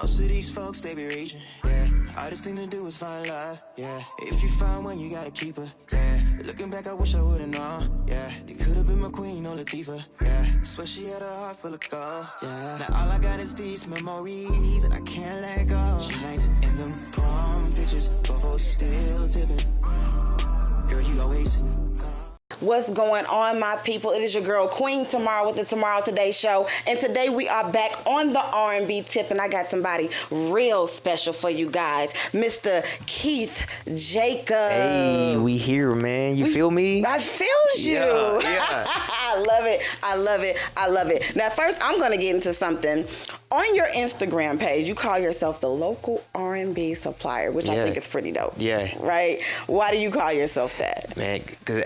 Most of these folks, they be reaching, yeah. Hardest thing to do is find love, yeah. If you find one, you gotta keep her, yeah. Looking back, I wish I would've known, yeah. You could've been my queen, no Latifah, yeah. Swear she had a heart full of gold, yeah. Now all I got is these memories, and I can't let go. She nights in them prom pictures, before still tipping. Girl, you always... What's going on, my people? It is your girl Queen Tomaro with the Tomorrow Today Show, and today we are back on the R&B tip, and I got somebody real special for you guys, Mr. Keith Jacobs. Hey, we here, man. You feel me? I feel you. Yeah. I love it. I love it. I love it. Now, first, I'm going to get into something. On your Instagram page, you call yourself the local R&B supplier, which I think is pretty dope. Yeah. Right? Why do you call yourself that? Man, because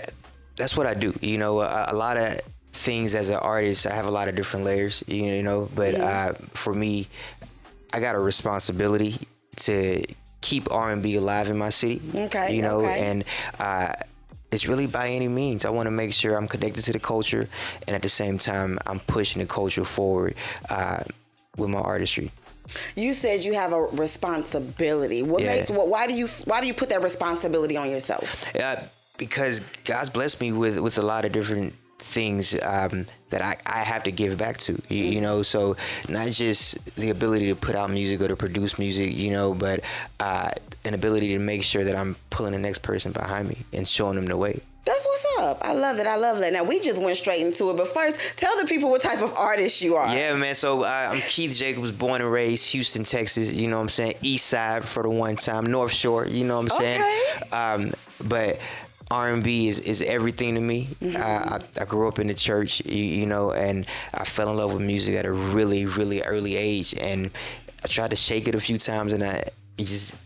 that's what I do. You know, a lot of things as an artist, I have a lot of different layers, you know, but for me, I got a responsibility to keep R&B alive in my city. Okay. You know, and it's really by any means. I want to make sure I'm connected to the culture, and at the same time, I'm pushing the culture forward with my artistry. You said you have a responsibility. Why do you put that responsibility on yourself? Because God's blessed me with a lot of different things that I have to give back to, you know, so not just the ability to put out music or to produce music, you know, but an ability to make sure that I'm pulling the next person behind me and showing them the way. That's what's up. I love it. I love that. Now, we just went straight into it, but first, tell the people what type of artist you are. Yeah, man. So I'm Keith Jacobs, born and raised Houston, Texas. You know what I'm saying? East Side for the one time, North Shore. You know what I'm saying? But R&B is everything to me. I grew up in the church, you know, and I fell in love with music at a really, really early age. And I tried to shake it a few times, and I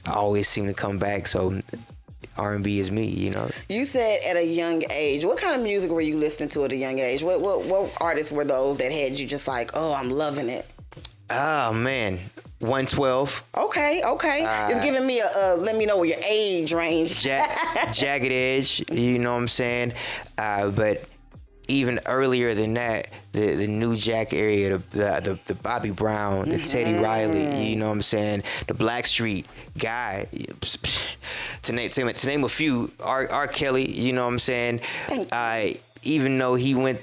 always seem to come back. So R&B is me, you know. You said at a young age. What kind of music were you listening to at a young age? What artists were those that had you just like, oh, I'm loving it? Oh, man. 112. Okay. It's giving me let me know your age range. Jagged Edge, you know what I'm saying? But even earlier than that, the New Jack area, the Bobby Brown, the Teddy Riley, you know what I'm saying? The Blackstreet guy, to name a few, R. Kelly, you know what I'm saying? Even though he's going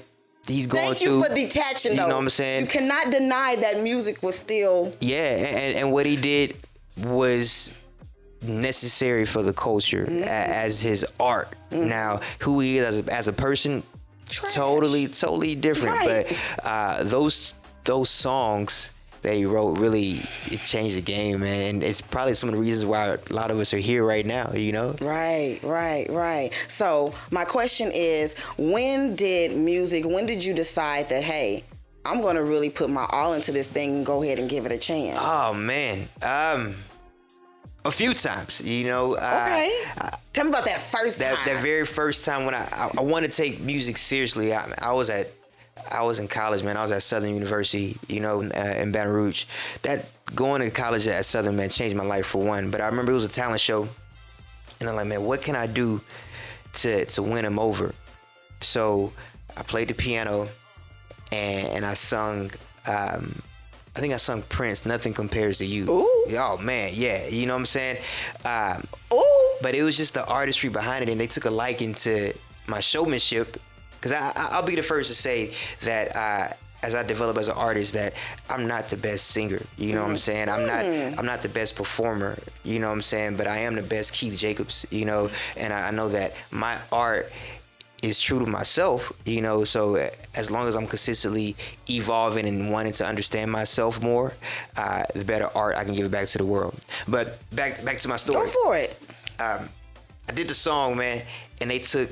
through. Thank you for detaching, though. You know what I'm saying? You cannot deny that music was still. Yeah, and what he did was necessary for the culture as his art. Now, who he is as a person, totally different. Right. But those songs that he wrote, really, it changed the game, man. And it's probably some of the reasons why a lot of us are here right now, you know? Right. So my question is, when did you decide that, hey, I'm going to really put my all into this thing and go ahead and give it a chance? Oh, man. A few times, you know. Okay. Tell me about that first time. That very first time when I want to take music seriously. I was in college, man. I was at Southern University, you know, in Baton Rouge. That going to college at Southern, man, changed my life for one. But I remember it was a talent show, and I'm like, man, what can I do to win him over? So I played the piano, and I sung. I think I sung Prince, Nothing Compares to You. Ooh. Oh, man, yeah. You know what I'm saying? Ooh. But it was just the artistry behind it, and they took a liking to my showmanship. Because I'll be the first to say that as I develop as an artist, that I'm not the best singer. You know what I'm saying? I'm not the best performer. You know what I'm saying? But I am the best Keith Jacobs, you know? And I know that my art is true to myself, you know, so as long as I'm consistently evolving and wanting to understand myself more, the better art I can give back to the world. But back to my story. Go for it. I did the song, man, and they took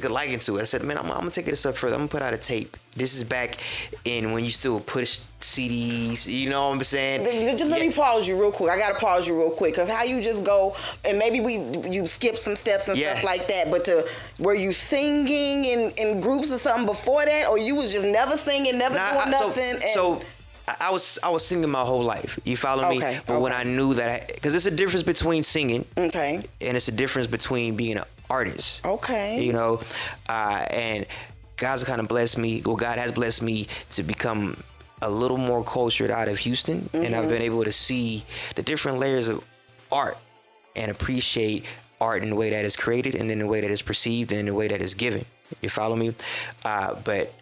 a liking to it. I said, man, I'm gonna take it a step further. I'm gonna put out a tape. This is back in when you still push CDs, you know what I'm saying? Just let me pause you real quick. I gotta pause you real quick, because how you just go, and maybe you skip some steps and stuff like that, but were you singing in groups or something before that, or you was just never singing, doing nothing? I was singing my whole life. You follow me? But when I knew that, because it's a difference between singing, and it's a difference between being an artist. Okay. You know, and God's kind of blessed me. Well, God has blessed me to become a little more cultured out of Houston, and I've been able to see the different layers of art and appreciate art in the way that is created, and in the way that is perceived, and in the way that is given. You follow me? But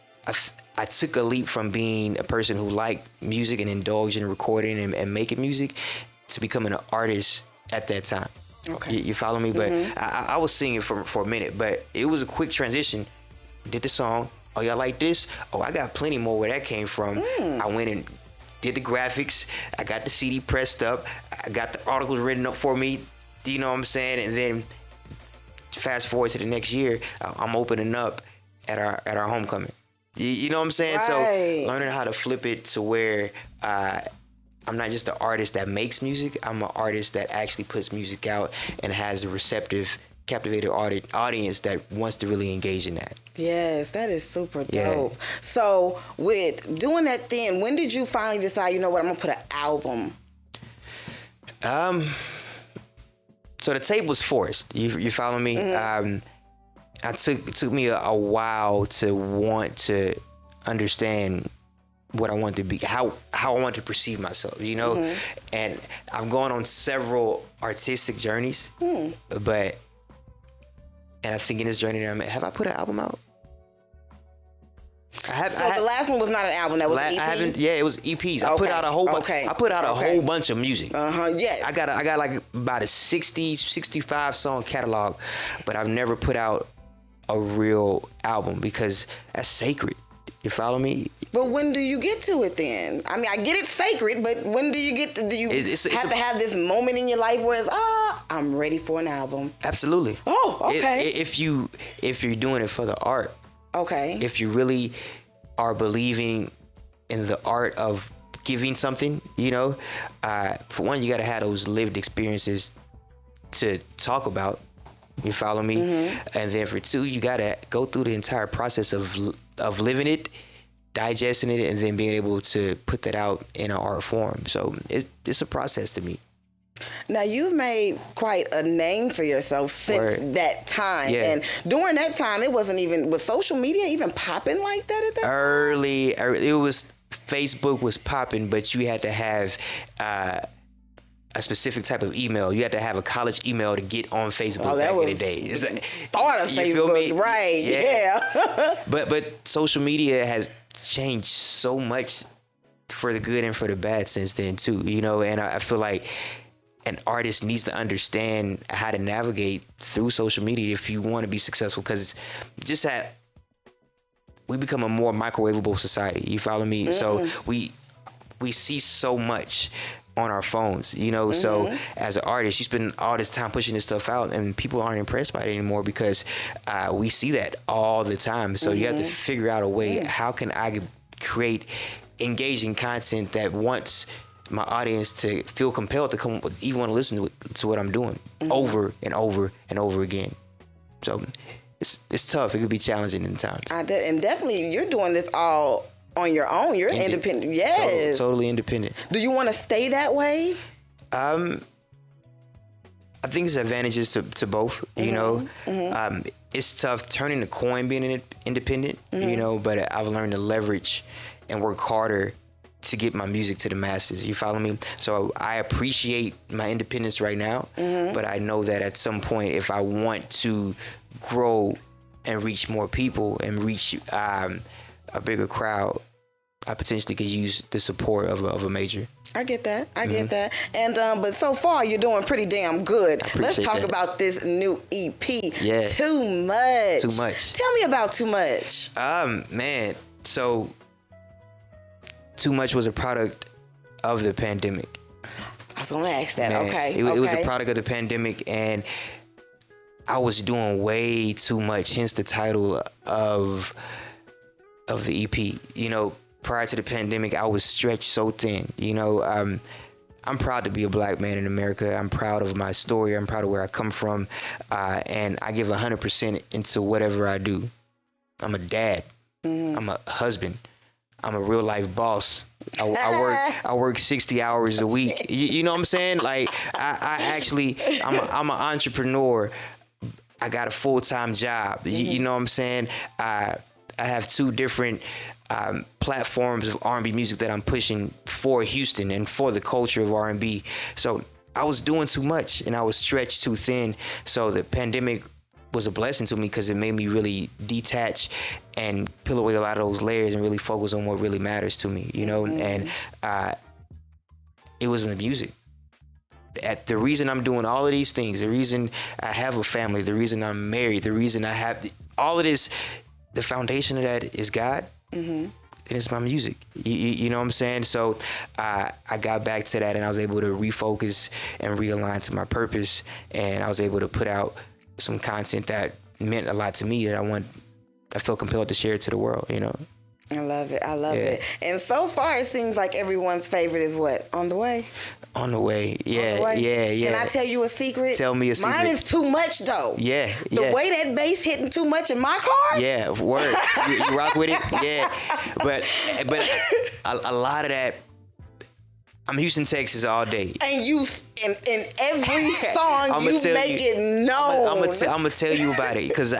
I took a leap from being a person who liked music and indulged in recording and making music to becoming an artist at that time. Okay. You follow me? But I was singing for a minute, but it was a quick transition. Did the song. Oh, y'all like this? Oh, I got plenty more where that came from. I went and did the graphics. I got the CD pressed up. I got the articles written up for me. You know what I'm saying? And then fast forward to the next year, I'm opening up at our homecoming. You know what I'm saying? Right. So learning how to flip it to where I'm not just an artist that makes music. I'm an artist that actually puts music out and has a receptive, captivated audience that wants to really engage in that. Yes, that is super dope. Yeah. So with doing that then, when did you finally decide, you know what, I'm going to put an album? So the tape was forced. You follow me? It took me a while to want to understand what I want to be, how I want to perceive myself, you know? And I've gone on several artistic journeys, but I think in this journey that I'm at, have I put an album out? The last one was not an album, that was an EP? I haven't. Yeah, it was EPs. I Okay. put out a whole bunch. Okay. I put out a Okay. whole bunch of music. Yes. I got like about a 65 song catalog, but I've never put out a real album because that's sacred. You follow me? But when do you get to it then? I mean, I get it's sacred, but when do you get to, do you have to have this moment in your life where it's, I'm ready for an album? Absolutely. Oh, okay. If you're doing it for the art, Okay. if you really are believing in the art of giving something, you know, for one, you got to have those lived experiences to talk about. You follow me? And then for two, you got to go through the entire process of living it, digesting it, and then being able to put that out in an art form. So it's a process to me. Now, you've made quite a name for yourself since that time. Yeah. And during that time, it wasn't even, was social media even popping like that at that time? Early, it was, Facebook was popping, but you had to have a specific type of email. You had to have a college email to get on Facebook back in the day. Start of You feel Facebook, me? right? Yeah. But social media has changed so much for the good and for the bad since then too. You know, and I feel like an artist needs to understand how to navigate through social media if you want to be successful, because we become a more microwavable society. You follow me? So we see so much on our phones, you know. So as an artist, you spend all this time pushing this stuff out, and people aren't impressed by it anymore because we see that all the time. So you have to figure out a way. How can I create engaging content that wants my audience to feel compelled to come, even want to listen to what I'm doing over and over and over again? So it's tough. It could be challenging in times. And definitely, you're doing this all on your own. You're independent. Yes. Totally independent. Do you want to stay that way? I think there's advantages to both, you know. It's tough turning the coin being independent, you know, but I've learned to leverage and work harder to get my music to the masses. You follow me? So I appreciate my independence right now, but I know that at some point, if I want to grow and reach more people and reach a bigger crowd, I potentially could use the support of a major. I get that. I get that. And but so far you're doing pretty damn good. Let's talk about this new EP. Yeah. Too Much. Too Much. Tell me about Too Much. Man, so Too Much was a product of the pandemic. I was gonna ask that. Man, Okay. It was a product of the pandemic, and I was doing way too much, hence the title of the EP. You know, prior to the pandemic, I was stretched so thin. You know, I'm proud to be a black man in America. I'm proud of my story. I'm proud of where I come from. And I give 100% into whatever I do. I'm a dad. I'm a husband. I'm a real life boss. I work 60 hours a week. You know what I'm saying? Like I'm an entrepreneur. I got a full-time job. You know what I'm saying? I I have two different platforms of R&B music that I'm pushing for Houston and for the culture of R&B. So I was doing too much and I was stretched too thin. So the pandemic was a blessing to me because it made me really detach and peel away a lot of those layers and really focus on what really matters to me, you know? And it was the music. The reason I'm doing all of these things, the reason I have a family, the reason I'm married, the reason I have all of this, the foundation of that is God. And it's my music. You know what I'm saying? So I got back to that and I was able to refocus and realign to my purpose. And I was able to put out some content that meant a lot to me that I felt compelled to share to the world, you know? I love it. I love it. And so far, it seems like everyone's favorite is what? On the Way? On the Way. Yeah, On the Way? yeah. Can I tell you a secret? Tell me a secret. Mine is too much, though. Yeah, The way that bass hitting too much in my car? Yeah, word. You rock with it? Yeah. But a lot of that, I'm Houston, Texas all day. And you, in every song, you make it known. I'm gonna tell you about it because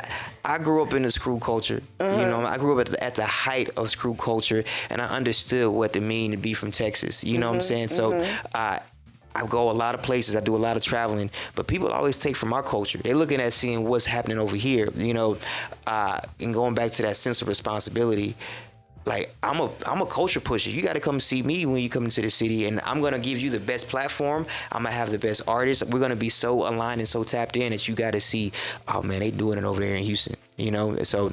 I grew up in the screw culture. You know, I grew up at the height of screw culture, and I understood what it mean to be from Texas. You know what I'm saying? So I go a lot of places. I do a lot of traveling, but people always take from our culture. They're looking at seeing what's happening over here. You know, and going back to that sense of responsibility. Like I'm a culture pusher. You got to come see me when you come into the city, and I'm gonna give you the best platform. I'm gonna have the best artists. We're gonna be so aligned and so tapped in that you got to see, oh man, they doing it over there in Houston. You know, so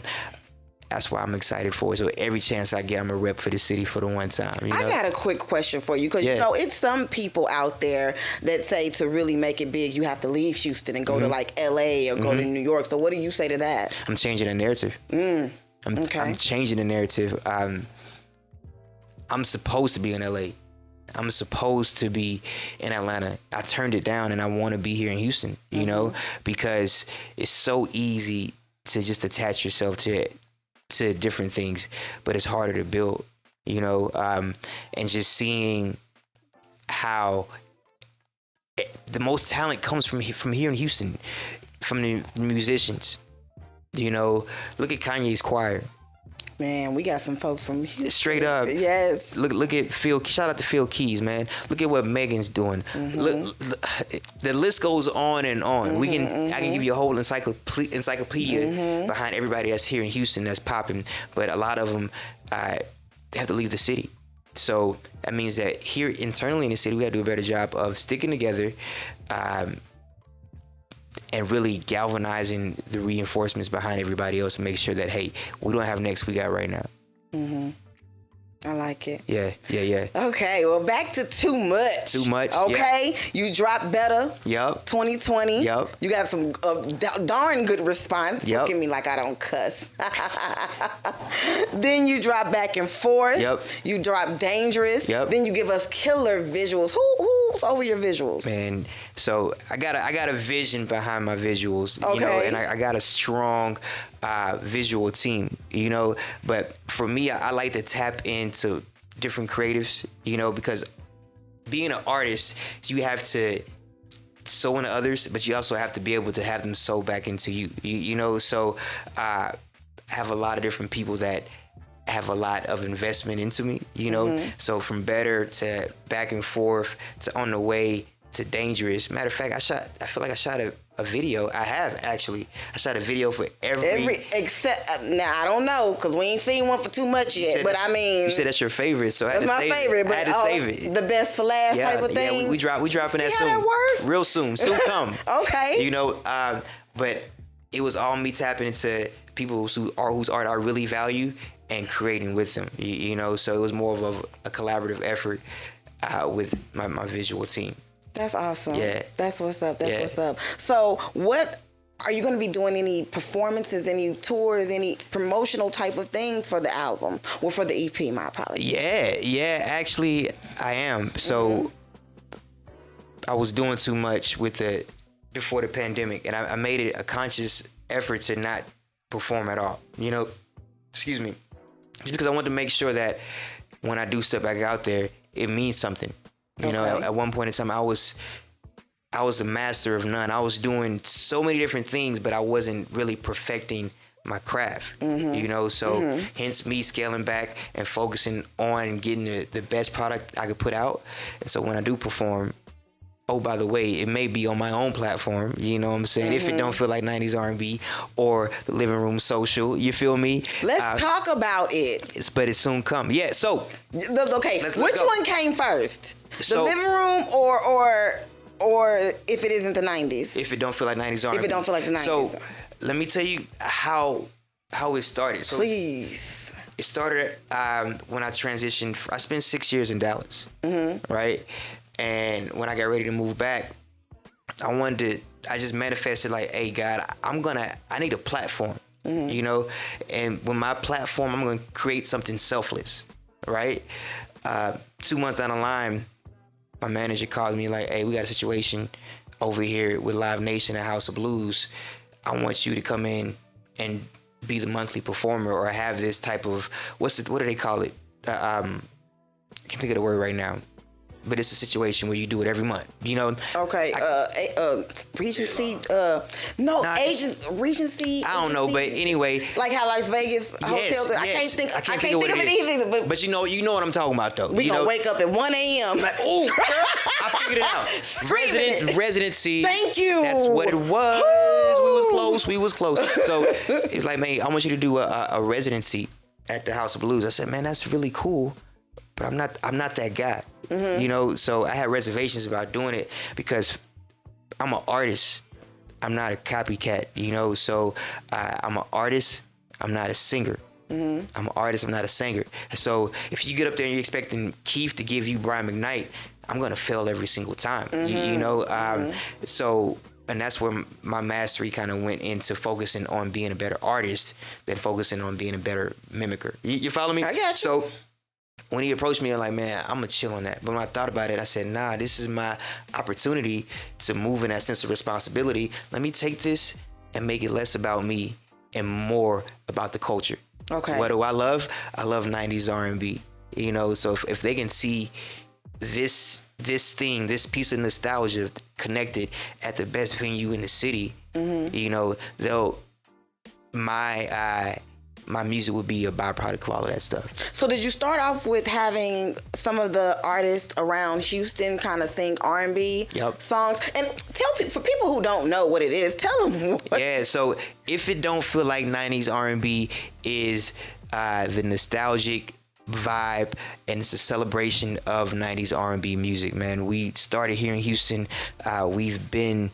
that's why I'm excited for it. So every chance I get, I'm a rep for the city for the one time. You know? I got a quick question for you because you know it's some people out there that say to really make it big, you have to leave Houston and go to like LA or go to New York. So what do you say to that? I'm changing the narrative. I'm changing the narrative. I'm supposed to be in LA. I'm supposed to be in Atlanta. I turned it down and I want to be here in Houston, you know, because it's so easy to just attach yourself to different things, but it's harder to build, you know, and just seeing how the most talent comes from here in Houston, from the musicians. You know, look at Kanye's choir. Man, we got some folks from Houston. Straight up. Yes. Look at Phil. Shout out to Phil Keys, man. Look at what Megan's doing. Look, the list goes on and on. I can give you a whole encyclopedia behind everybody that's here in Houston that's popping, but a lot of them they have to leave the city. So that means that here internally in the city, we got to do a better job of sticking together. And really galvanizing the reinforcements behind everybody else to make sure that, hey, we don't have next, we got right now. I like it. Yeah. Okay, well, back to Too Much. Too Much, okay, you dropped Better. Yep. 2020. Yep. You got some darn good response. Yep. Look at me like I don't cuss. Then you drop Back and Forth. Yep. You drop Dangerous. Yep. Then you give us killer visuals. Who's over your visuals? Man, so I got a vision behind my visuals, Okay. you know, and I got a strong visual team, you know, but for me, I like to tap into different creatives, you know, because being an artist, you have to sow into others, but you also have to be able to have them sow back into you, you know, so I have a lot of different people that have a lot of investment into me, you know, so from Better to Back and Forth to On the Way to Dangerous. Matter of fact, I feel like I shot a video. I have actually. I shot a video for every except now I don't know because we ain't seen one for Too Much yet. But I mean, you said that's your favorite, so I had that's to my save favorite. it. But I had to save it. The best for last type of thing. Yeah, we dropping that See soon. how that work? Real soon. Soon come. Okay. You know, but it was all me tapping into people whose art I really value and creating with them. You know, so it was more of a collaborative effort with my visual team. That's awesome. Yeah. That's what's up. What's up. So what are you going to be doing? Any performances, any tours, any promotional type of things for the album? Well, for the EP, my apologies. Yeah. Actually, I am. So I was doing too much before the pandemic, and I made it a conscious effort to not perform at all. You know, excuse me. Just because I wanted to make sure that when I do step back out there, it means something. You know, at one point in time, I was a master of none. I was doing so many different things, but I wasn't really perfecting my craft, you know, so hence me scaling back and focusing on getting the best product I could put out. And so when I do perform, oh, by the way, it may be on my own platform, you know what I'm saying? If it don't feel like 90s R&B or the living room social, you feel me? Let's talk about it. But it soon come. Yeah, so. Okay, let's which go. one came first? So- the living room or if it isn't the 90s? If it don't feel like 90s R&B. If it don't feel like the 90s. So let me tell you how it started. So Please. it started when I transitioned. I spent 6 years in Dallas, right? And when I got ready to move back, I just manifested like, hey, God, I need a platform, you know? And with my platform, I'm going to create something selfless, right? 2 months down the line, my manager called me like, hey, we got a situation over here with Live Nation at House of Blues. I want you to come in and be the monthly performer or have this type of, what do they call it? I can't think of the word right now. But it's a situation where you do it every month, you know? Okay, Regency, Regency. I don't know, but anyway. Like how Las Vegas hotels, I can't think of it either. But you know what I'm talking about though. We gonna wake up at 1 a.m. Like, oh, girl, I figured it out. Residency. Thank you. That's what it was. We was close. So it's like, man, I want you to do a residency at the House of Blues. I said, man, that's really cool, but I'm not that guy. You know, so I had reservations about doing it because I'm an artist. I'm not a copycat, you know, so I'm an artist. I'm not a singer. I'm an artist. I'm not a singer. So if you get up there and you're expecting Keith to give you Brian McKnight, I'm going to fail every single time, you know. So, and that's where my mastery kind of went into focusing on being a better artist than focusing on being a better mimicker. You follow me? I got you. So when he approached me, I'm like, man, I'm going to chill on that. But when I thought about it, I said, nah, this is my opportunity to move in that sense of responsibility. Let me take this and make it less about me and more about the culture. Okay. What do I love? I love 90s R&B. You know, so if they can see this piece of nostalgia connected at the best venue in the city, you know, my music would be a byproduct of all of that stuff. So did you start off with having some of the artists around Houston kind of sing R&B songs? And tell people, for people who don't know what it is, tell them what. Yeah, so If It Don't Feel Like 90s R&B is the nostalgic vibe, and it's a celebration of 90s R&B music, man. We started here in Houston. We've been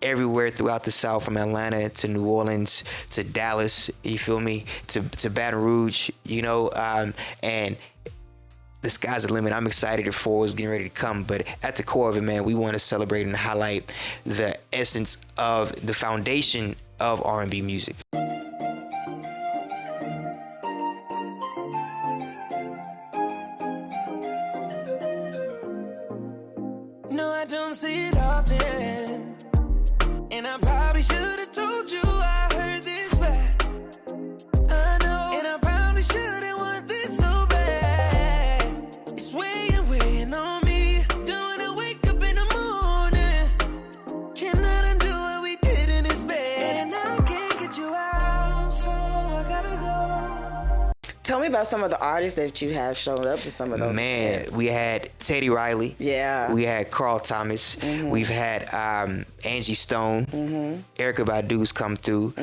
everywhere throughout the South, from Atlanta to New Orleans to Dallas, you feel me, to Baton Rouge, you know, and the sky's the limit. I'm excited for what's getting ready to come, but at the core of it, man, we want to celebrate and highlight the essence of the foundation of R&B music. No, I don't see it often. And I probably should have told you I heard this back. I know, and I probably shouldn't want this so bad. It's weighing on me. Don't wanna wake up in the morning. Cannot undo what we did in this bed. And I can't get you out, so I gotta go. Tell me about some of the artists that you have shown up to some of those. Man, events. we had Teddy Riley. Yeah. We had Carl Thomas. We've had Angie Stone. Erykah Badu's come through.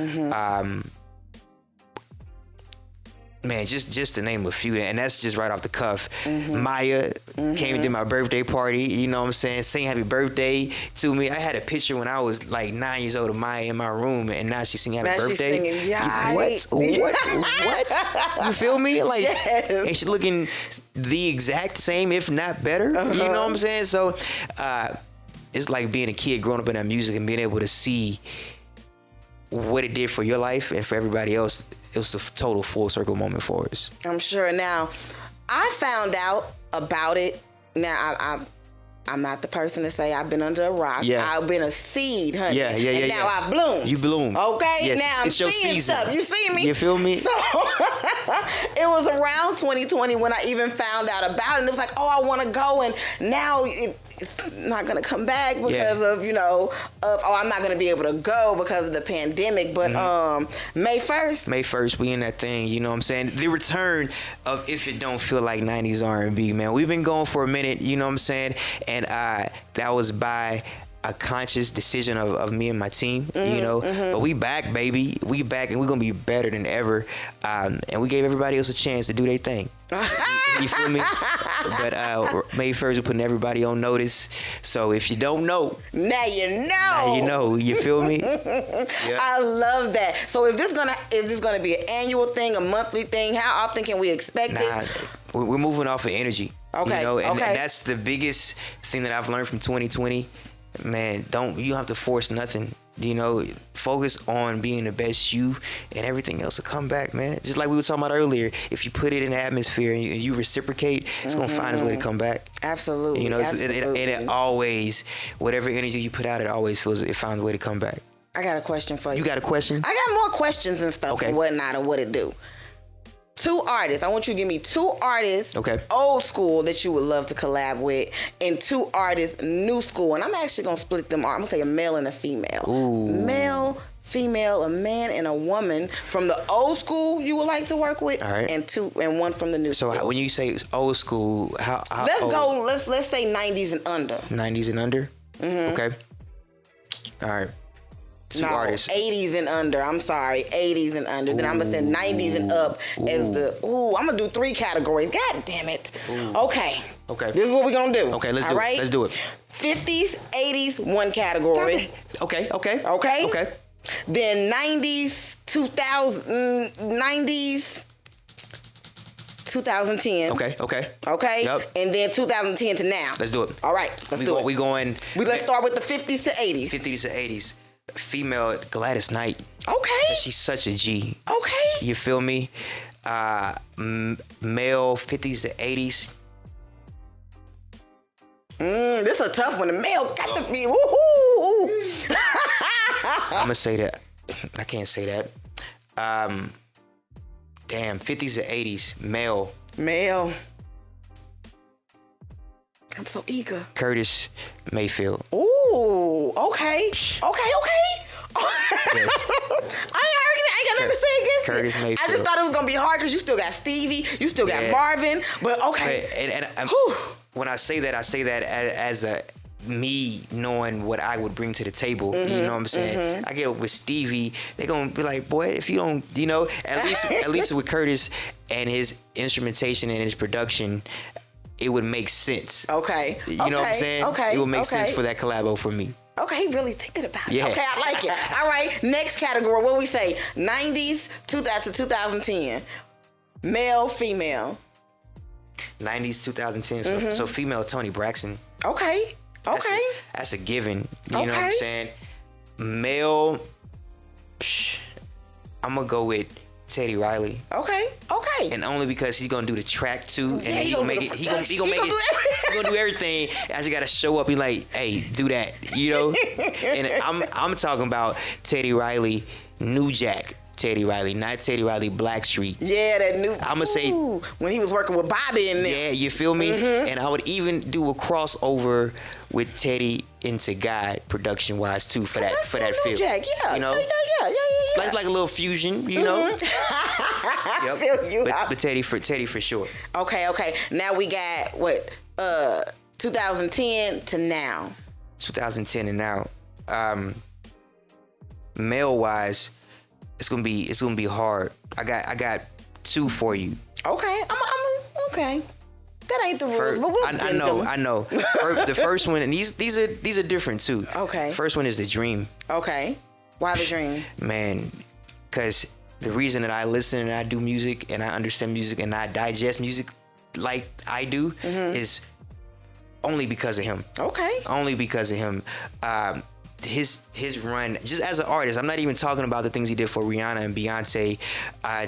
Man, just to name a few, and that's just right off the cuff. Maya came and did my birthday party, you know what I'm saying, saying happy birthday to me. I had a picture when I was like 9 years old of Maya in my room, and now she's singing happy birthday. She's singing, What? You feel me? Like, yes. And she's looking the exact same, if not better. You know what I'm saying? So it's like being a kid growing up in that music and being able to see what it did for your life and for everybody else. It was a total full circle moment for us. I'm sure. Now, I found out about it. Now, I'm not the person to say I've been under a rock. Yeah. I've been a seed, honey. And now I've bloomed. You bloom. Okay? Yes. Now I'm it's your seeing season. stuff. You see me? You feel me? So It was around 2020 when I even found out about it. And it was like, oh, I want to go. And now it's not going to come back because of, I'm not going to be able to go because of the pandemic. But May 1st. May 1st, we in that thing, you know what I'm saying? The return of If It Don't Feel Like 90s R&B, man. We've been going for a minute, you know what I'm saying? And that was by a conscious decision of me and my team, but we back, baby. We back, and we're gonna be better than ever. And we gave everybody else a chance to do their thing. You feel me? But May 1st, we're putting everybody on notice. So if you don't know, now you know. Now you know. You feel me? Yeah. I love that. So is this gonna be an annual thing, a monthly thing? How often can we expect it? We're moving off of energy. Okay. And that's the biggest thing that I've learned from 2020. Man, you don't have to force nothing. Focus on being the best you, and everything else will come back, man. Just like we were talking about earlier, if you put it in the atmosphere and you reciprocate, it's gonna find its way to come back. Absolutely. It always, whatever energy you put out, it finds a way to come back. I got a question for you. You got a question? I got more questions and stuff and whatnot and what it do. 2 artists. I want you to give me 2 artists, old school, that you would love to collab with, and 2 artists, new school. And I'm actually going to split them. I'm going to say a male and a female. Ooh. Male, female, a man, and a woman from the old school you would like to work with, and one from the new school. So when you say old school, how let's old? go, let's say 90s and under. 90s and under? Mm-hmm. Okay. All right. 2 artists. 80s and under. I'm sorry, 80s and under. Then I'm gonna say 90s and up as I'm gonna do 3 categories. God damn it. Okay. This is what we're gonna do. Okay, let's do it. Let's do it. 50s, 80s, 1 category. Okay. Then 90s, 2010. Okay. Yep. And then 2010 to now. Let's do it. All right. Let's do it. Let's start with the 50s to 80s. 50s to 80s. Female Gladys Knight. Okay. She's such a G. Okay. You feel me? Male 50s to 80s. This is a tough one. The male got to be woohoo. I'm gonna say that. I can't say that. Damn, 50s to 80s. Male. I'm so eager. Curtis Mayfield. Ooh, okay. Yes. I ain't got nothing to say against Curtis it. Mayfield. I just thought it was gonna be hard because you still got Stevie, you still got Marvin, but okay. And when I say that as a me knowing what I would bring to the table. You know what I'm saying? I get up with Stevie, they gonna be like, boy, if you don't, at least with Curtis and his instrumentation and his production, it would make sense. Okay. You know what I'm saying? Okay. It would make sense for that collabo for me. Okay, really thinking about it. Yeah. Okay, I like it. All right, next category. What we say? 90s, 2000 to 2010. Male, female. 90s, 2010. So female Toni Braxton. Okay. That's a given. You know what I'm saying? Male, I'm gonna go with Teddy Riley. Okay. And only because he's gonna do the track too, and he gonna make it. He gonna do everything. I just gotta show up. Be like, hey, do that. And I'm talking about Teddy Riley, New Jack. Teddy Riley, not Teddy Riley Blackstreet. Yeah, that new. I'm gonna say when he was working with Bobby in there. Yeah, you feel me? And I would even do a crossover with Teddy into God production wise too for that feel. Jack, yeah. Yeah. Like a little fusion, Yep. I feel you. But Teddy for sure. Okay. Now we got what? 2010 to now. 2010 and now. Male wise, it's gonna be hard. I got 2 for you. Okay, I'm okay. That ain't the rules, but we'll I know. The first one, and these are different too. Okay. First one is The Dream. Okay. Why The Dream? Man, because the reason that I listen and I do music and I understand music and I digest music like I do is only because of him. Okay. Only because of him. His run, just as an artist, I'm not even talking about the things he did for Rihanna and Beyonce,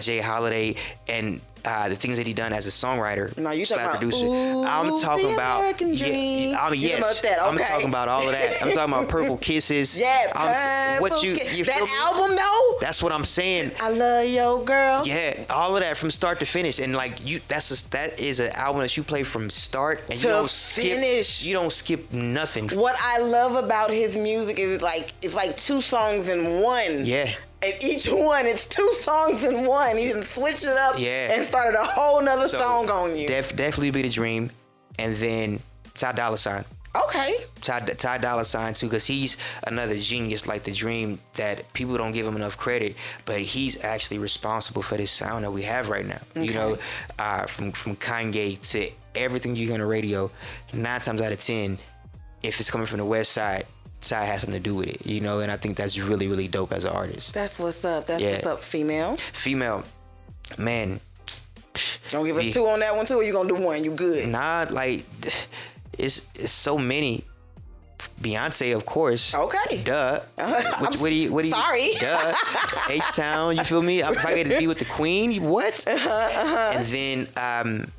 Jay Holiday, and the things that he done as a songwriter, No, you talking about producer. Ooh, I'm talking the about American Dream. yes. You about that, I'm okay. talking about all of that. I'm talking about Purple Kisses. Yeah, what you that feel me? album though. That's what I'm saying. I love your girl. Yeah, all of that from start to finish, and like that is an album that you play from start and To you don't finish. skip. You don't skip nothing. What I love about his music is it's like 2 songs in one. Yeah. And each one, it's 2 songs in one. He done switched it up and started a whole nother song on you. Definitely Be the Dream, and then Ty Dolla $ign. Okay. Ty Dolla $ign too, because he's another genius like the Dream that people don't give him enough credit, but he's actually responsible for this sound that we have right now. Okay. You know, from Kanye to everything you hear on the radio, 9 times out of 10, if it's coming from the West Side, Ty has something to do with it, you know, and I think that's really, really dope as an artist. That's what's up. What's up, female. Female, man. Don't give us 2 on that one too, or you gonna do 1? You good? Nah, like it's so many. Beyonce, of course. Okay. Duh. What do you? Sorry. Duh. H-Town. You feel me? If I get to be with the Queen, what? And then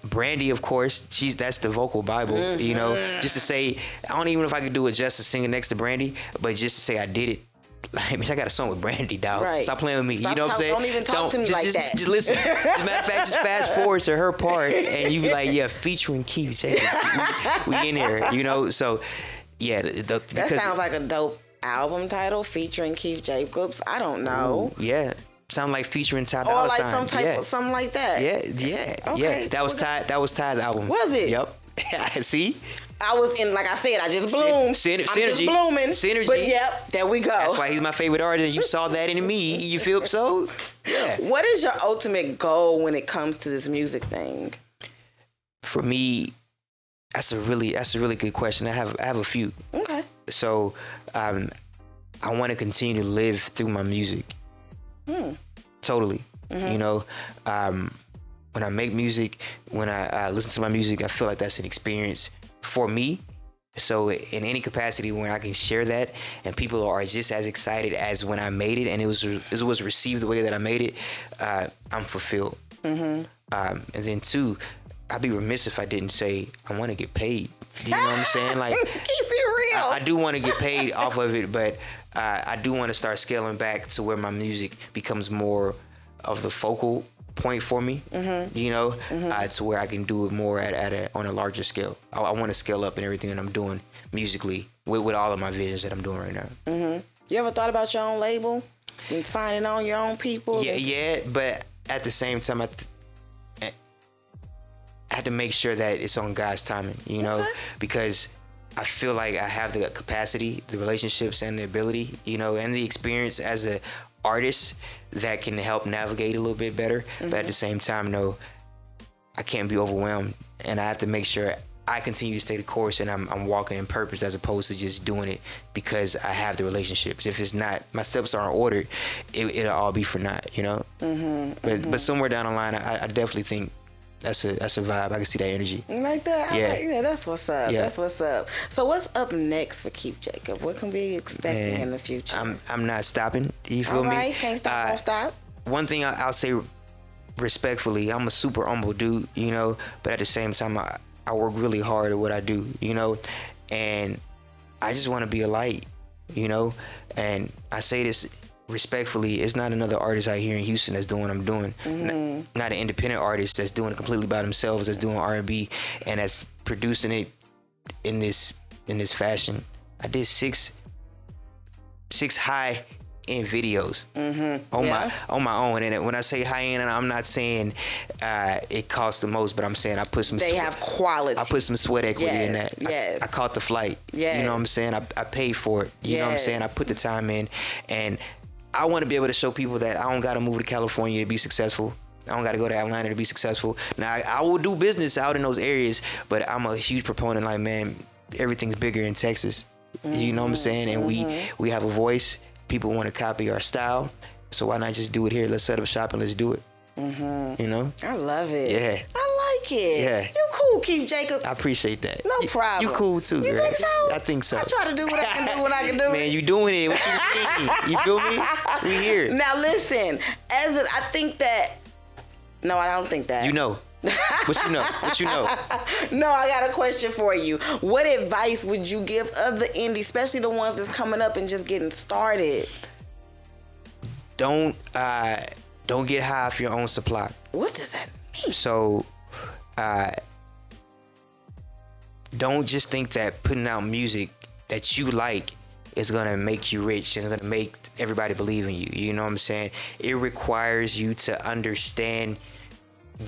Brandy, of course. That's the vocal Bible. You know, just to say, I don't even know if I could do it justice singing next to Brandy, but just to say I did it. Like, I got a song with Brandy, dog. Right. Stop playing with me. Stop you know what I'm saying? Don't even talk to me like that. Just listen. As a matter of fact, just fast forward to her part, and you be like, yeah, featuring Keith Jacobs. We in there, you know? So, yeah. That sounds like a dope album title, featuring Keith Jacobs. I don't know. Ooh, yeah. Sound like featuring Ty Or Dolla like $ign. something like that. Yeah. Okay. Yeah. That was Ty's album. Was it? Yep. See? I was in, like I said, I just bloomed. Synergy. I'm just blooming. Synergy. But yep, there we go. That's why he's my favorite artist. You saw that in me. You feel so? Yeah. What is your ultimate goal when it comes to this music thing? For me, that's a really good question. I have a few. Okay. So, I want to continue to live through my music. Totally. Mm-hmm. You know, when I make music, when I listen to my music, I feel like that's an experience for me. So in any capacity where I can share that and people are just as excited as when I made it and it was received the way that I made it, I'm fulfilled. Mm-hmm. And then 2, I'd be remiss if I didn't say I want to get paid. You know what I'm saying? Like, keep it real. I do want to get paid off of it, but I do want to start scaling back to where my music becomes more of the focal point for me. Mm-hmm. You know, to where I can do it more on a larger scale. I want to scale up in everything that I'm doing musically with all of my visions that I'm doing right now. Mm-hmm. You ever thought about your own label and signing on your own people? Yeah, but at the same time, I had to make sure that it's on God's timing, you know, because I feel like I have the capacity, the relationships, and the ability, you know, and the experience as a artist that can help navigate a little bit better. Mm-hmm. But at the same time, no, I can't be overwhelmed, and I have to make sure I continue to stay the course and I'm walking in purpose as opposed to just doing it because I have the relationships. If it's not, my steps aren't ordered, it'll all be for naught, you know. Mm-hmm. But somewhere down the line, I definitely think that's a vibe. I can see that energy. Like that? Yeah, that's what's up. Yeah. That's what's up. So what's up next for Keith Jacob? What can we be expecting in the future? I'm not stopping. You feel me? All right, can't stop, won't stop. One thing I'll say respectfully, I'm a super humble dude, you know, but at the same time, I work really hard at what I do, you know, and I just want to be a light, you know, and I say this respectfully, it's not another artist out here in Houston that's doing what I'm doing. Mm-hmm. Not an independent artist that's doing it completely by themselves, that's doing R&B and that's producing it in this fashion. I did six high end videos on my own, and when I say high end, I'm not saying it costs the most, but I'm saying I put some. They have quality. I put some sweat equity in that. Yes. I caught the flight. Yes. You know what I'm saying? I paid for it. You know what I'm saying? I put the time in, and I want to be able to show people that I don't got to move to California to be successful. I don't got to go to Atlanta to be successful. Now, I will do business out in those areas, but I'm a huge proponent, like, man, everything's bigger in Texas. You know what I'm saying? And we have a voice. People want to copy our style. So why not just do it here? Let's set up shop and let's do it. You know? I love it. Yeah. I like it. Yeah. You cool, Keith Jacobs. I appreciate that. No problem. You cool too, You right? think so? I think so. I try to do what I can do when I can do it. Man, you doing it. What you mean? You feel me? We here. Now listen, I think that No, I don't think that. You know. What you know? What you know? No, I got a question for you. What advice would you give other indies, especially the ones that's coming up and just getting started? Don't get high off your own supply. What does that mean? So, don't just think that putting out music that you like is gonna make you rich and gonna make everybody believe in you. You know what I'm saying? It requires you to understand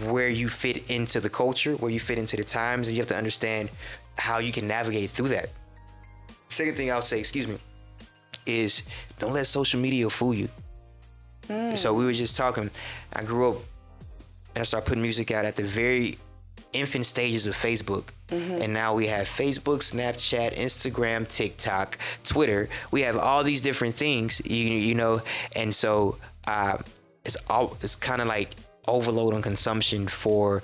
where you fit into the culture, where you fit into the times, and you have to understand how you can navigate through that. Second thing I'll say, is don't let social media fool you. So we were just talking, I grew up and I started putting music out at the very infant stages of Facebook. And now we have Facebook, Snapchat, Instagram, TikTok, Twitter. We have all these different things, you know, and so it's kind of like overload on consumption for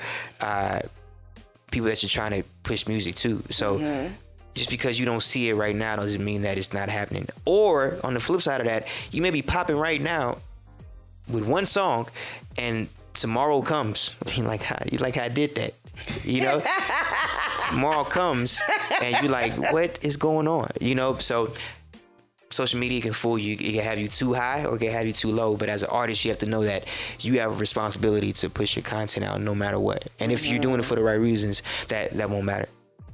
people that you're trying to push music to. So just because you don't see it right now doesn't mean that it's not happening. Or on the flip side of that, you may be popping right now with one song, and tomorrow comes. You like how I did that, you know? Tomorrow comes, and you're like, what is going on? You know, so social media can fool you. It can have you too high or it can have you too low. But as an artist, you have to know that you have a responsibility to push your content out no matter what. And if you're doing it for the right reasons, that won't matter.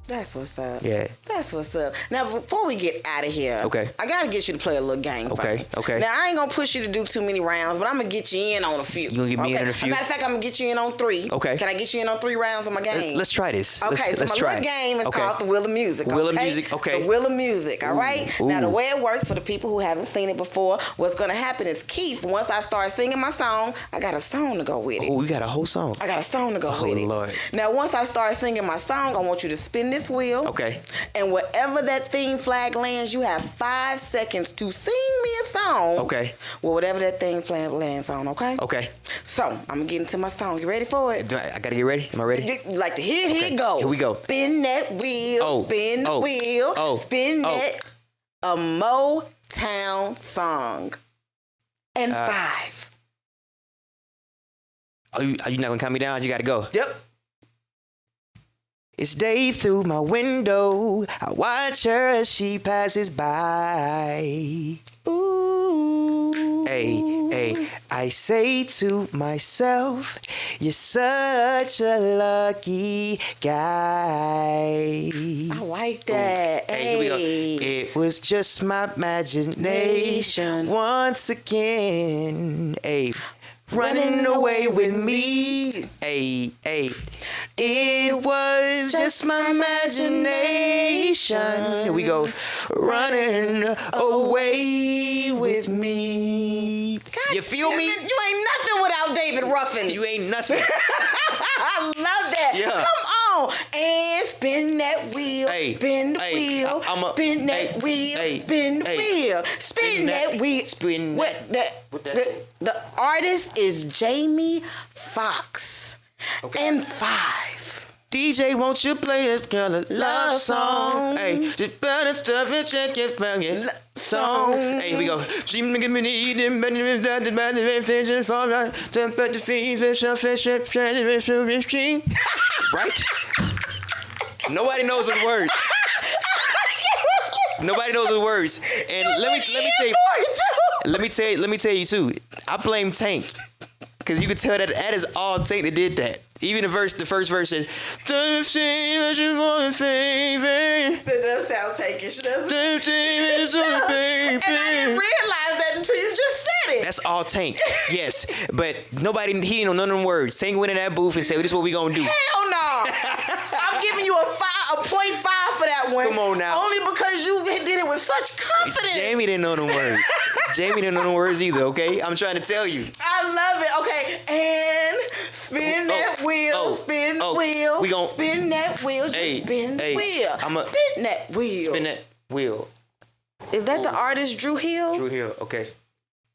That's what's up. Yeah. That's what's up. Now, before we get out of here, okay, I gotta get you to play a little game. Okay. Okay. Now, I ain't gonna push you to do too many rounds, but I'm gonna get you in on a few. You gonna get me in on a few? As a matter of fact, I'm gonna get you in on 3. Okay. Can I get you in on 3 rounds of my game? Let's try this. Okay. Let's so try my little game is okay. called the Wheel of Music. Wheel of Music. Okay. The Wheel of Music. All right. Ooh. Now, the way it works for the people who haven't seen it before, what's gonna happen is Keith. Once I start singing my song, I got a song to go with it. Oh, you got a whole song. I got a song to go with it. Lord. Now, once I start singing my song, I want you to spin this wheel. Okay. And whatever that theme flag lands, you have 5 seconds to sing me a song. Okay. Well, whatever that theme flag lands on, okay? Okay. So, I'm going to get into my song. You ready for it? I got to get ready? Am I ready? You like to hear? Here it goes. Here we go. Spin that wheel. Spin the wheel. Spin that. A Motown song. And 5. Are you not going to count me down? You got to go. Yep. It's day through my window. I watch her as she passes by. Ooh. Hey, I say to myself, you're such a lucky guy. I like that. Hey, here we go. It was just my imagination once again. Hey, running away with me. Hey. It was just my imagination. Here we go. Running away with me. God, you feel me? You ain't nothing without David Ruffin. You ain't nothing. I love that. Yeah. Come on. And spin that wheel. Hey, spin the hey, wheel. Spin that wheel. Spin the wheel. Spin that wheel. Spin The artist is Jamie Foxx. Okay. And 5. DJ, won't you play a kind of love song? Hey, just better stuff and check your fucking song. Hey, here we go. She make me need him, but without the bad vision for right. The better feet, fish, right? Nobody knows the words. Nobody knows the words. And let me tell you too. I blame Tank. Cause you can tell that is all Tank that did that. Even the first verse says, That does sound Tankish, doesn't it? And I didn't realize that until you just said it. That's all Tank. Yes. But he didn't know none of them words. Tank went in that booth and said, well, this is what we gonna do. Hell no. I'm giving you a 0.5 for that one. Come on now. Only because you did it with such confidence. Jamie didn't know them words. Jamie didn't know them words either, okay? I'm trying to tell you. I love it. Okay, and spin that wheel, spin the wheel. We gon' spin that wheel, just spin the wheel. Spin that wheel. Spin that wheel. Is that the artist Drew Hill? Drew Hill, okay.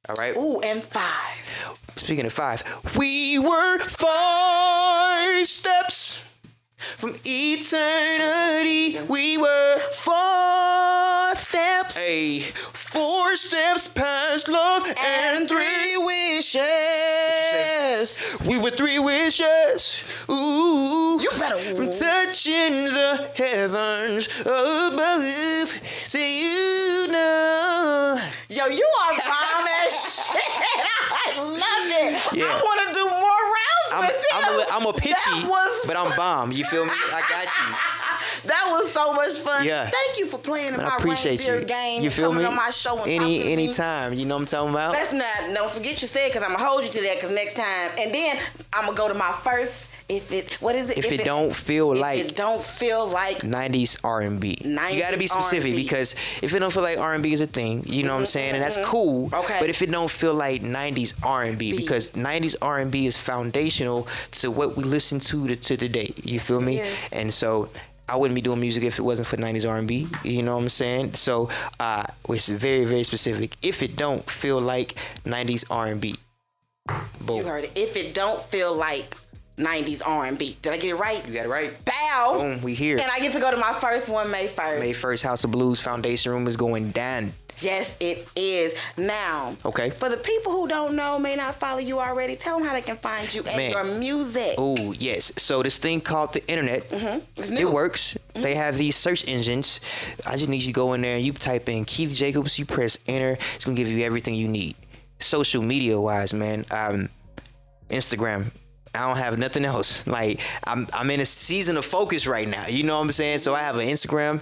All right. Ooh, and 5. Speaking of 5, we were 4 steps from eternity. We were 4 steps. Hey, 4 4 steps past love And 3 wishes. We were 3 wishes. Ooh. You better. From touching the heavens above. So you know. Yo, you are bomb as shit. I love it. Yeah. I want to do more rounds with you. I'm a pitchy, but I'm bomb. You feel me? I got you. That was so much fun. Yeah. Thank you for playing in Man, my I appreciate reindeer you. game. You feel coming me? on my show and talking to me. Anytime. You know what I'm talking about? That's not. Don't forget you said, because I'm gonna hold you to that. Because next time, and then I'm gonna go to my first. If it don't feel like. If it don't feel like 90s R&B. 90s You gotta be specific R&B. because if it don't feel like R&B is a thing, you know what I'm saying, and that's cool. Okay. But if it don't feel like 90s R&B, because 90s R&B is foundational to what we listen to today. You feel me? Yes. And so I wouldn't be doing music if it wasn't for 90s R&B. You know what I'm saying? So it's very, very specific. If it don't feel like 90s R&B. Boom. You heard it. If it don't feel like 90s R&B. Did I get it right? You got it right. Bow. Boom, we here. And I get to go to my first one May 1st. May 1st, House of Blues Foundation Room is going down. Yes, it is. Now, Okay. for the people who don't know, may not follow you already, tell them how they can find you and Man. your music. Oh, yes. So this thing called the internet, It's new. it works. They have these search engines. I just need you to go in there and you type in Keith Jacobs, you press enter. It's going to give you everything you need. Social media wise, man, Instagram. I don't have nothing else. Like, I'm in a season of focus right now. You know what I'm saying? So I have an Instagram.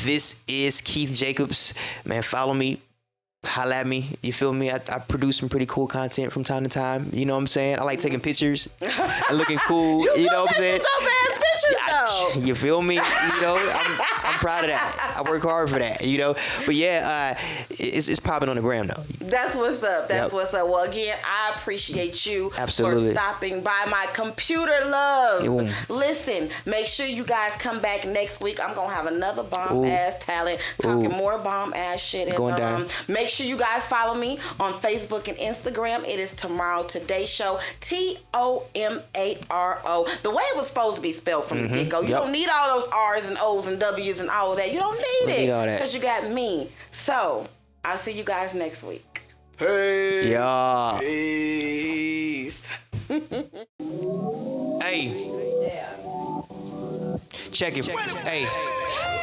This is Keith Jacobs. Man, follow me. Holla at me. You feel me? I produce some pretty cool content from time to time. You know what I'm saying? I like taking pictures and looking cool. You know what I'm saying? Dope-ass pictures, though. You feel me? You know, I'm proud of that. I work hard for that, you know? But yeah, it's popping on the gram, though. That's what's up. That's Yep. what's up. Well, again, I appreciate you Absolutely. for stopping by my computer love. Boom. Listen, make sure you guys come back next week. I'm going to have another bomb-ass talent talking more bomb-ass shit. And, Going down. Make sure you guys follow me on Facebook and Instagram. It is Tomaro Today Show. Tomaro. The way it was supposed to be spelled from the get-go. You Yep. don't need all those R's and O's and W's and all of that. You don't need it. need all that. Because you got me. So, I'll see you guys next week. Hey. Yeah. Peace. Hey. Check it. Hey.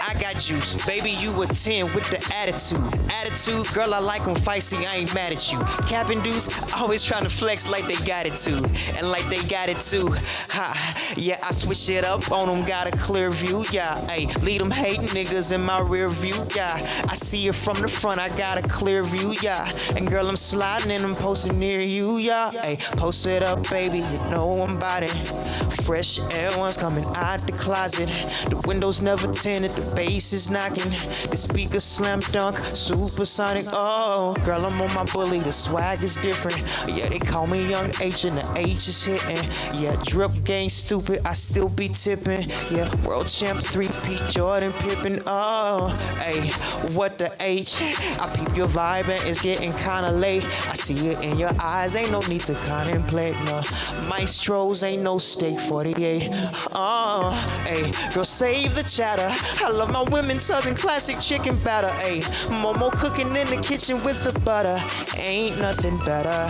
I got you, baby, you a 10 with the attitude. Attitude, girl, I like them feisty, I ain't mad at you. Capping dudes, always trying to flex like they got it too. And like they got it too. Ha, yeah, I switch it up on them, got a clear view, yeah. Hey, lead them hating niggas in my rear view, yeah. I see it from the front, I got a clear view, yeah. And girl, I'm sliding and I'm posting near you, yeah. Hey, post it up, baby, you know I'm about it. Fresh air ones coming out the closet. The windows never tinted, the bass is knocking. The speakers slam dunk, supersonic. Oh, girl, I'm on my bully, the swag is different. Yeah, they call me Young H and the H is hitting. Yeah, drip gang stupid, I still be tipping. Yeah, world champ 3P Jordan Pippen. Oh, hey, what the H? I peep your vibe and it's getting kinda late. I see it in your eyes, ain't no need to contemplate. No, maestros ain't no steak 48. Oh, hey, girl, save the chatter. I love my women southern classic chicken batter. Ayy, Momo cooking in the kitchen with the butter. Ain't nothing better.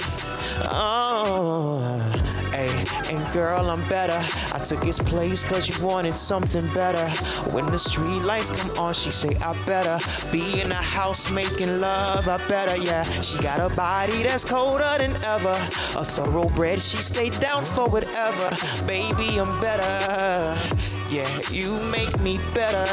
Oh, ayy, and girl, I'm better. I took his place cause you wanted something better. When the street lights come on, she say I better be in the house making love. I better, yeah. She got a body that's colder than ever. A thoroughbred, she stay down for whatever. Baby, I'm better. Yeah, you make me better.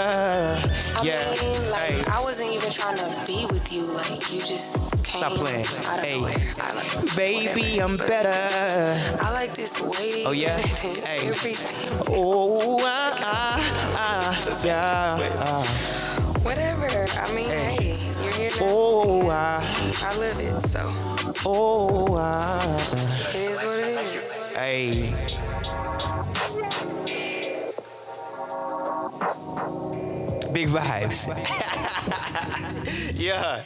I mean, like, hey. I wasn't even trying to be with you. Like, you just came Stop playing. out of Hey, nowhere. I like, baby, whatever. I'm better. I like this way. Oh, yeah? better than Hey. everything. Oh, yeah. Whatever. I mean, hey, you're here now. Oh, I live it, so oh, it is what it is. hey. Big vibes. Yeah.